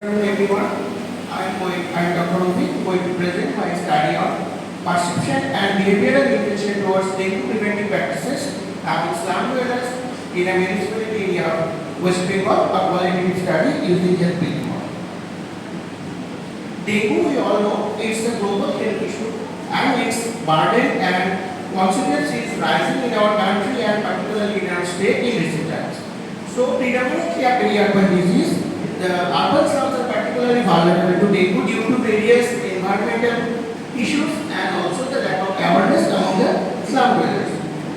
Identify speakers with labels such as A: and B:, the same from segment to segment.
A: Hello everyone, I am Dr. Ubi, going to present my study on perception and behavioral intention towards dengue preventive practices among slum dwellers in a municipality area of West Bengal, a qualitative study using health building model. Dengue, we all know, it's a global health issue and its burden and consequence is rising in our country and particularly in our state in recent times. So, predominantly a peri-urban disease. The urban slums are particularly vulnerable to dengue due to various environmental issues and also the lack of awareness among the slum dwellers.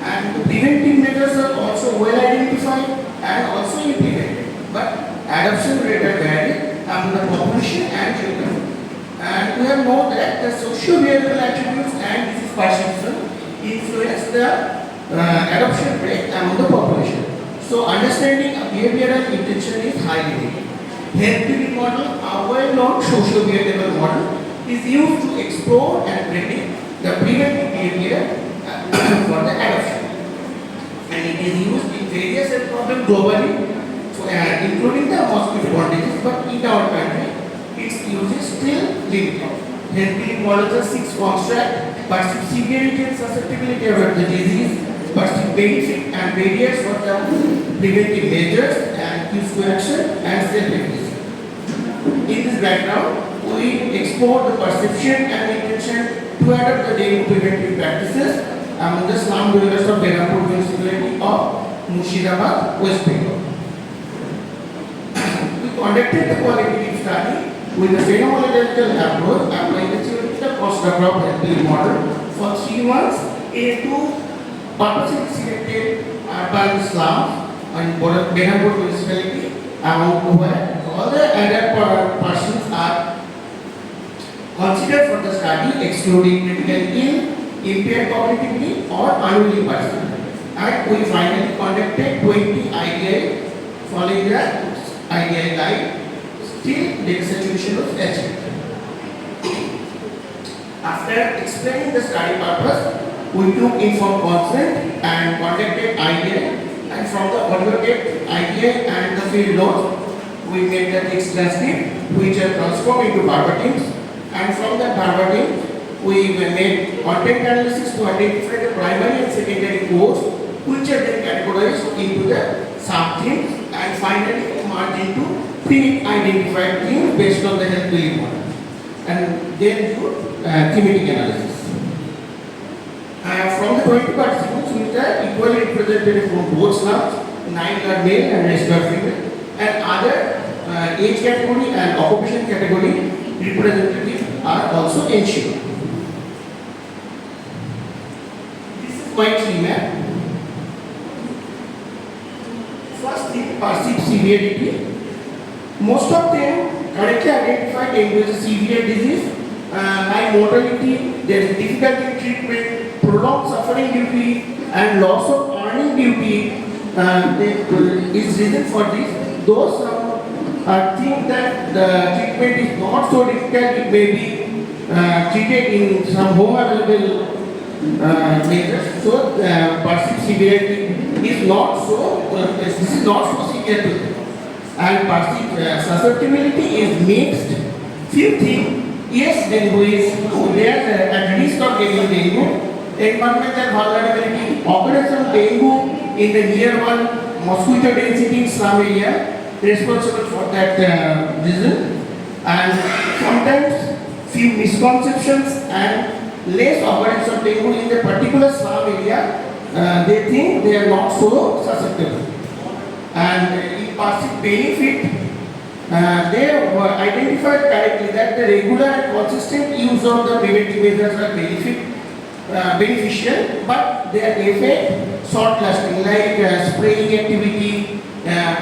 A: And the preventive measures are also well identified and also implemented, but adoption rate are varied among the population and children. And we have known that the socio-behavioral attributes and disease perception influence the adoption rate among the population. So understanding a behavioral intention is highly needed. Health building model, a well-known socio-behavioral model, is used to explore and predict the preventive behavior for the adoption. And it is used in various health problems globally, including the mosquito-borne disease, but in our country, its use is still limited. Health building models are 6 constructs, perceive severity and susceptibility of the disease, perceive benefit and barriers for the preventive measures, and use to action and self-efficacy. In this background, we explore the perception and intention to adopt the dengue preventive practices among the slum dwellers of Berhampur municipality of Murshidabad, West Bengal. We conducted the qualitative study with a phenomenological approach applying the theoretical post-developed health building model for 3 months in 2 purposely selected urban slums in Berhampur municipality among where all the adult persons are considered for the study, excluding critically ill, impaired cognitively, or unwilling persons. And we finally conducted 20 IDI following the IDI guide. Still, data saturation was achieved. After explaining the study purpose, we took informed consent and conducted IDI. And from the audio tape, IDI and the field notes, we made the text transcript, which are transformed into verbatims. And from the verbatim, we made content analysis to identify the primary and secondary codes, which are then categorized into the sub-themes and finally merged into pre-identified themes based on the health building model. And then do thematic analysis. From the 20 participants, which are equally represented from both slums, 9 are male and rest are female, and other age category and occupation category representatives are also ensured. This is my tree map. First thing, perceived severity. Most of them correctly identified dengue as a severe disease, high mortality, there is difficulty in treatment, prolonged suffering due to and loss of earning duty is reason for this. Those think that the treatment is not so difficult, it may be treated in some home available measures. So perceived severity is not so, this is not so severe to them. And perceived susceptibility is mixed. Few think, yes, dengue is there at risk of getting dengue. Environmental vulnerability, occurrence of dengue in the near one, mosquito density in slum area responsible for that reason. And sometimes few misconceptions and less occurrence of dengue in the particular slum area, they think they are not so susceptible. And in perceived benefit, they have identified correctly that the regular and consistent use of the preventive measures are beneficial, but their effect short-lasting, like spraying activity,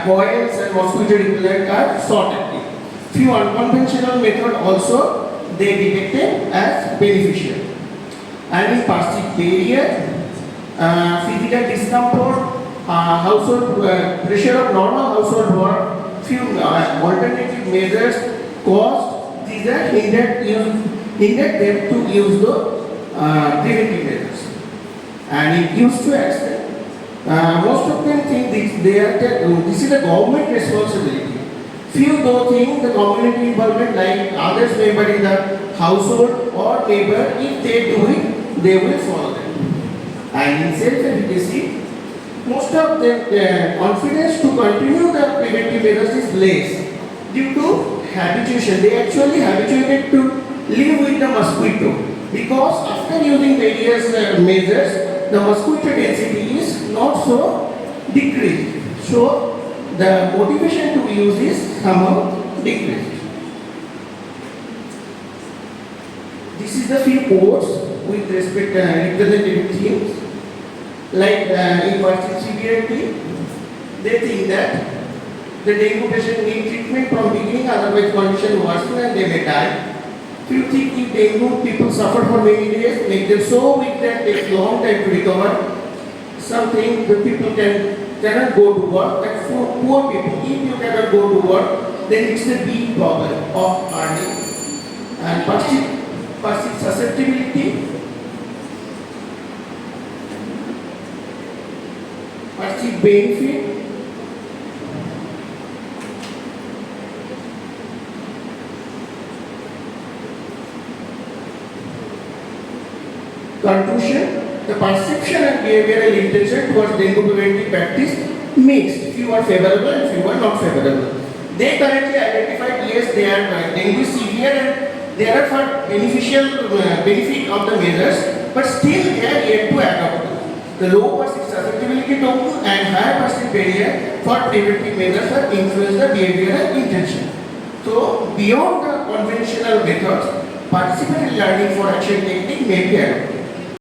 A: coils and mosquito repellent are short-acting. Few unconventional methods also they detected as beneficial. And in perceived barrier, physical discomfort, household pressure of normal household work, few alternative measures caused these are hindered them to use the preventive measures. And in use to action, most of them think this is a government responsibility. Few though think the community involvement like others member in the household or neighbor, if they do it, they will follow them. And in self-efficacy, most of the confidence to continue the preventive measures is less due to habituation. They actually habituated to live with the mosquito because after using various measures, the mosquito density is not so decreased. So the motivation to use is somehow decreased. This is the few quotes with respect to representative themes. Like in perceived severity, they think that the dengue patient need treatment from beginning, otherwise condition worsen and they may die. Few think if dengue people suffer for many days, make them so weak that it takes long time to recover. Something the people cannot go to work, but for poor people, if you cannot go to work, then it's a big problem of earning. And perceived susceptibility, perceived benefit, conclusion, the perception and behavioral intention towards dengue preventive practice mixed. Few are favorable and few are not favorable. They currently identified, yes, they are dengue severe and they are for beneficial benefit of the measures, but still they are yet to adopt. The low perceived susceptibility to and higher perceived barrier for preventive measures are influence the behavioral intention. So beyond the conventional methods, participatory learning for action technique may be adopted.